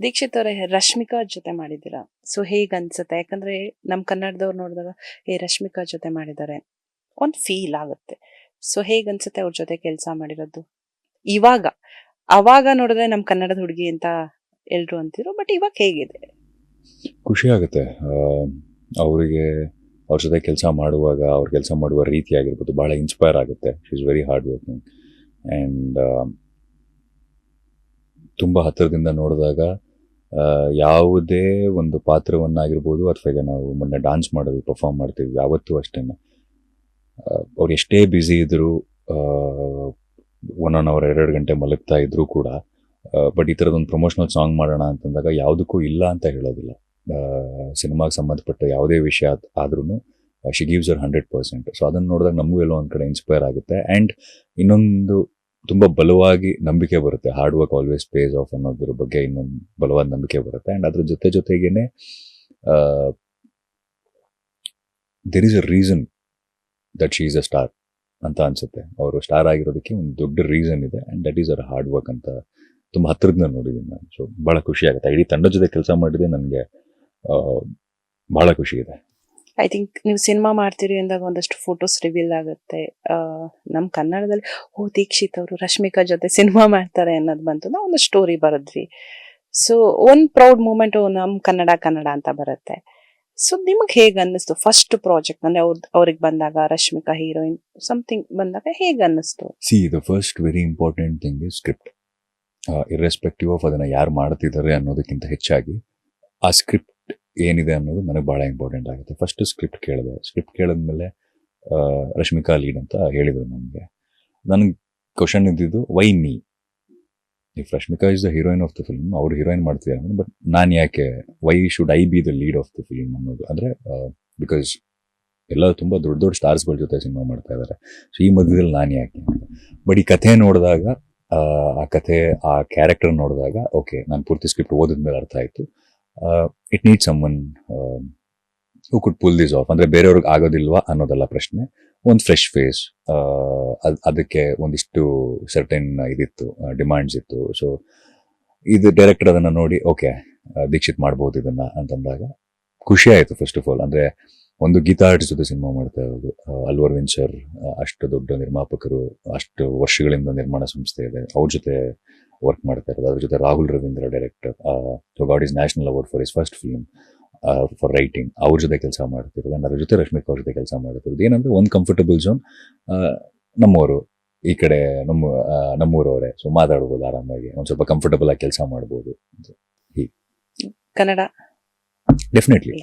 ದೀಕ್ಷಿತ್ ಅವರೇ, ರಶ್ಮಿಕಾ ಜೊತೆ ಮಾಡಿದ್ದೀರಾ. ಸೊ ಹೇಗ್ ಅನ್ಸುತ್ತೆ? ಯಾಕಂದ್ರೆ ನಮ್ ಕನ್ನಡದವ್ರು ನೋಡಿದಾಗ ರಶ್ಮಿಕಾ ಜೊತೆ ಮಾಡಿದ್ದಾರೆ ಒಂದ್ ಫೀಲ್ ಆಗುತ್ತೆ. ಸೊ ಹೇಗ್ ಅನ್ಸುತ್ತೆ ಅವ್ರ ಜೊತೆ ಕೆಲಸ ಮಾಡಿರೋದು ಇವಾಗ? ಅವಾಗ ನೋಡಿದ್ರೆ ನಮ್ ಕನ್ನಡದ ಹುಡುಗಿ ಅಂತ ಎಲ್ರು ಅಂತಿದ್ರು, ಬಟ್ ಇವಾಗ ಹೇಗಿದೆ? ಖುಷಿ ಆಗುತ್ತೆ. ಅವರಿಗೆ ಅವ್ರ ಜೊತೆ ಕೆಲಸ ಮಾಡುವಾಗ ಅವ್ರ ಕೆಲಸ ಮಾಡುವ ರೀತಿ ಆಗಿರ್ಬೋದು ಭಾಳ ಇನ್ಸ್ಪೈರ್ ಆಗುತ್ತೆ. She is very hard working and ತುಂಬ ಹತ್ತಿರದಿಂದ ನೋಡಿದಾಗ ಯಾವುದೇ ಒಂದು ಪಾತ್ರವನ್ನಾಗಿರ್ಬೋದು ಅಥವಾ ಈಗ ನಾವು ಮೊನ್ನೆ ಡಾನ್ಸ್ ಮಾಡೋದು ಪರ್ಫಾರ್ಮ್ ಮಾಡ್ತೀವಿ ಯಾವತ್ತೂ ಅಷ್ಟೇ ಅವ್ರು ಎಷ್ಟೇ ಬ್ಯುಸಿ ಇದ್ದರೂ 1 hour 2 ಗಂಟೆ ಮಲಗ್ತಾ ಇದ್ರೂ ಕೂಡ ಬಟ್ ಈ ಥರದೊಂದು ಪ್ರಮೋಷನಲ್ ಸಾಂಗ್ ಮಾಡೋಣ ಅಂತಂದಾಗ ಯಾವುದಕ್ಕೂ ಇಲ್ಲ ಅಂತ ಹೇಳೋದಿಲ್ಲ. ಸಿನಿಮಾಗೆ ಸಂಬಂಧಪಟ್ಟ ಯಾವುದೇ ವಿಷಯ ಆದ್ರೂ ಶಿ ಗಿವ್ಸ್ ಅವರ್ 100%. ಸೊ ಅದನ್ನು ನೋಡಿದಾಗ ನಮಗೂ ಎಲ್ಲೋ ಒಂದು ಕಡೆ ಇನ್ಸ್ಪೈರ್ ಆಗುತ್ತೆ. ಆ್ಯಂಡ್ ಇನ್ನೊಂದು ತುಂಬ ಬಲವಾಗಿ ನಂಬಿಕೆ ಬರುತ್ತೆ, hard work always pays off ಅನ್ನೋದ್ರ ಬಗ್ಗೆ ಇನ್ನೊಂದು ಬಲವಾದ ನಂಬಿಕೆ ಬರುತ್ತೆ. ಆ್ಯಂಡ್ ಅದ್ರ ಜೊತೆಗೇನೆ there is a reason that she is a star ಅಂತ ಅನ್ಸುತ್ತೆ. ಅವರು ಸ್ಟಾರ್ ಆಗಿರೋದಕ್ಕೆ ಒಂದು ದೊಡ್ಡ ರೀಸನ್ ಇದೆ ಆ್ಯಂಡ್ ದಟ್ ಈಸ್ ಅವರ್ ಹಾರ್ಡ್ ವರ್ಕ್ ಅಂತ ತುಂಬ ಹತ್ತಿರದಿಂದ ನೋಡಿದ್ದೀನಿ ನಾನು. ಸೊ ಭಾಳ ಖುಷಿ ಆಗುತ್ತೆ. ಇಡೀ ತಂಡದ ಜೊತೆ ಕೆಲಸ ಮಾಡಿದ್ರೆ ನನಗೆ ಭಾಳ ಖುಷಿ ಇದೆ. ಐ ಥಿಂಕ್ ನೀವು ಸಿನಿಮಾ ಮಾಡ್ತೀರಿ ಅಂದಾಗ ಒಂದಷ್ಟು ಫೋಟೋಸ್ ರಿವೀಲ್ ಆಗುತ್ತೆ. ನಮ್ಮ ಕನ್ನಡದಲ್ಲಿ ದೀಕ್ಷಿತ್ ಅವರು ರಶ್ಮಿಕಾ ಜೊತೆ ಸಿನಿಮಾ ಮಾಡ್ತಾರೆ ಅನ್ನೋದು ಬಂತು, ನಾವು ಒಂದು ಸ್ಟೋರಿ ಬರೆದ್ವಿ. ಸೊ ಒಂದು ಪ್ರೌಡ್ ಮೂಮೆಂಟ್ ನಮ್ಮ ಕನ್ನಡ ಅಂತ ಬರುತ್ತೆ. ಸೊ ನಿಮಗೆ ಹೇಗೆ ಅನ್ನಿಸ್ತು ಫಸ್ಟ್ ಪ್ರಾಜೆಕ್ಟ್ ಅಂದ್ರೆ ಅವ್ರಿಗೆ ಬಂದಾಗ, ರಶ್ಮಿಕಾ ಹೀರೋಯಿನ್ ಸಮಥಿಂಗ್ ಬಂದಾಗ ಹೇಗೆ ಅನ್ನಿಸ್ತು? C the first very important thing is script. Irrespective of ಅದನ್ನು ಯಾರು ಮಾಡ್ತಿದ್ದಾರೆ ಅನ್ನೋದಕ್ಕಿಂತ ಹೆಚ್ಚಾಗಿ ಆ ಸ್ಕ್ರಿಪ್ಟ್ ಏನಿದೆ ಅನ್ನೋದು ನನಗೆ ಭಾಳ ಇಂಪಾರ್ಟೆಂಟ್ ಆಗುತ್ತೆ. ಫಸ್ಟ್ ಸ್ಕ್ರಿಪ್ಟ್ ಕೇಳಿದ್ಮೇಲೆ ರಶ್ಮಿಕಾ ಲೀಡ್ ಅಂತ ಹೇಳಿದರು ನನಗೆ ಕ್ವಶನ್ ಇದ್ದಿದ್ದು Y me? If Rashmika is the heroine of the film, ಅವ್ರು ಹೀರೋಯಿನ್ ಮಾಡ್ತಿದ್ದಾರೆ ಅನ್ನೋದು, ಬಟ್ ನಾನು ಯಾಕೆ, why should I B the lead of the film ಅನ್ನೋದು. ಅಂದರೆ ಬಿಕಾಸ್ ಎಲ್ಲ ತುಂಬ ದೊಡ್ಡ ಸ್ಟಾರ್ಸ್ಗಳ ಜೊತೆ ಸಿನಿಮಾ ಮಾಡ್ತಾ ಇದ್ದಾರೆ. ಸೊ ಈ ಮಧ್ಯದಲ್ಲಿ ನಾನು ಯಾಕೆ? ಬಟ್ ಈ ಕಥೆ ನೋಡಿದಾಗ, ಆ ಕಥೆ ಆ ಕ್ಯಾರೆಕ್ಟರ್ ನೋಡಿದಾಗ ಓಕೆ, ನಾನು ಪೂರ್ತಿ ಸ್ಕ್ರಿಪ್ಟ್ ಓದಿದ್ಮೇಲೆ ಅರ್ಥ ಆಯಿತು. It need someone who could pull this off. ಅಂದರೆ ಬೇರೆಯವ್ರಿಗೆ ಆಗೋದಿಲ್ವಾ ಅನ್ನೋದಲ್ಲ ಪ್ರಶ್ನೆ, ಒಂದು ಫ್ರೆಶ್ ಫೇಸ್, ಅದಕ್ಕೆ ಒಂದಿಷ್ಟು ಸರ್ಟೆನ್ ಇದಿತ್ತು, ಡಿಮ್ಯಾಂಡ್ಸ್ ಇತ್ತು. ಸೊ ಇದು ಡೈರೆಕ್ಟರ್ ಅದನ್ನು ನೋಡಿ ಓಕೆ ದೀಕ್ಷಿತ್ ಮಾಡ್ಬೋದು ಇದನ್ನು ಅಂತಂದಾಗ ಖುಷಿ ಆಯಿತು. ಫಸ್ಟ್ ಆಫ್ ಆಲ್ ಅಂದರೆ ಒಂದು ಗೀತಾ ಆರ್ಟ್ಸ್ ಜೊತೆ ಸಿನಿಮಾ ಮಾಡ್ತಾ ಇರೋದು, ಅಲ್ಲು ಅರವಿಂದ್ ಸರ್ ಅಷ್ಟು ದೊಡ್ಡ ನಿರ್ಮಾಪಕರು, ಅಷ್ಟು ವರ್ಷಗಳಿಂದ ನಿರ್ಮಾಣ ಸಂಸ್ಥೆ ಇದೆ, ಅವ್ರ ಜೊತೆ ವರ್ಕ್ ಮಾಡ್ತಾ ಇರೋದು. ಅದ್ರ ಜೊತೆ Rahul Ravindra director, so got is national award for his first film for writing, ಅವ್ರ ಜೊತೆ ಕೆಲಸ ಮಾಡ್ತಿರೋದು. ಆ್ಯಂಡ್ ಅದ್ರ ಜೊತೆ ರಶ್ಮಿಕಾ ಅವ್ರ ಜೊತೆ ಕೆಲಸ ಮಾಡ್ತಿರೋದು. ಏನಂದರೆ ಒಂದು ಕಂಫರ್ಟಬಲ್ ಝೋನ್. ನಮ್ಮವರು ಈ ಕಡೆ ನಮ್ಮೂರವರೇ, ಸೊ ಮಾತಾಡ್ಬೋದು ಆರಾಮಾಗಿ, ಒಂದು ಸ್ವಲ್ಪ ಕಂಫರ್ಟಬಲ್ ಆಗಿ ಕೆಲಸ ಮಾಡ್ಬೋದು. ಕನ್ನಡ ಡೆಫಿನೆಟ್ಲಿ.